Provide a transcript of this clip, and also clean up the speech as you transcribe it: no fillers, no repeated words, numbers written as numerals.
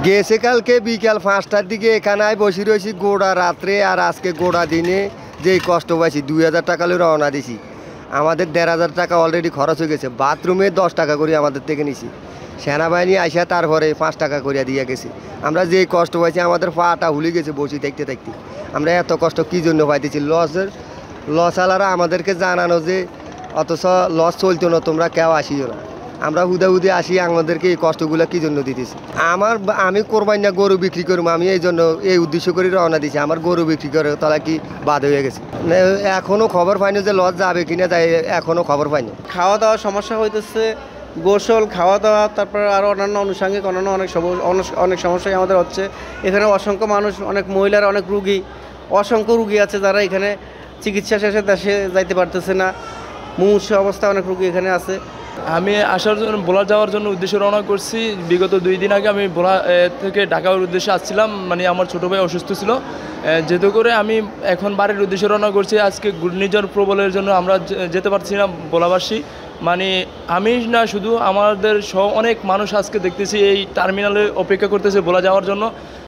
গেছে কালকে বিকাল 5টার দিকে এখানে বসে রয়েছি গোড়া রাত্রে, আর আজকে গোড়া দিনে যেই কষ্ট পাইছি 2000 টাকা রওনা দিছি। আমাদের 1500 টাকা অলরেডি খরচ হয়ে গেছে। বাথরুমে 10 টাকা করে আমাদের থেকে নিছি। সেনাবাহিনী আইসা তারপরে 5 টাকা করিয়া দিয়ে গেছে। আমরা যেই কষ্ট পাইছি আমাদের পাটা হুলে গেছে বসে দেখতে দেখতে। আমরা এত কষ্ট কী জন্য পাইতেছি? লসালারা আমাদেরকে জানানো যে অথচ লস চলতো না, তোমরা কেউ আসিও না। আমরা হুদে আসি, আমাদেরকে এই কষ্টগুলো কী জন্য দিতেছি? আমি কোরবানি না গরু বিক্রি করবো, আমি এই জন্য এই উদ্দেশ্য করে রওনা দিছি। আমার গরু বিক্রি করে তাহলে কি বাদ হয়ে গেছে? এখনও খবর পাইনি যে লস যাবে কিনা, তাই এখনও খবর পাইনি। খাওয়া দাওয়ার সমস্যা হইতেছে, গোসল, খাওয়া দাওয়া, তারপর আরও অন্যান্য আনুষঙ্গিক অন্যান্য অনেক সমস্যাই আমাদের হচ্ছে। এখানে অসংখ্য মানুষ, অনেক মহিলার, অনেক রুগী, অসংখ্য রুগী আছে যারা এখানে চিকিৎসা শেষে দেশে যাইতে পারতেছে না। মুমূর্ষু অবস্থায় অনেক রুগী এখানে আছে। আমি আসার জন্য ভোলা যাওয়ার জন্য উদ্দেশ্যে রওনা করছি। বিগত 2 দিন আগে আমি ভোলা থেকে ঢাকার উদ্দেশ্যে আসছিলাম, মানে আমার ছোটো ভাই অসুস্থ ছিল, যেহেতু করে আমি এখন বাড়ির উদ্দেশ্যে রওনা করছি। আজকে ঘূর্ণিঝড় প্রবলের জন্য আমরা যেতে পারছি না ভোলাবাসী, মানে আমি না শুধু আমাদের সহ অনেক মানুষ আজকে দেখতেছি এই টার্মিনালে অপেক্ষা করতেছে ভোলা যাওয়ার জন্য।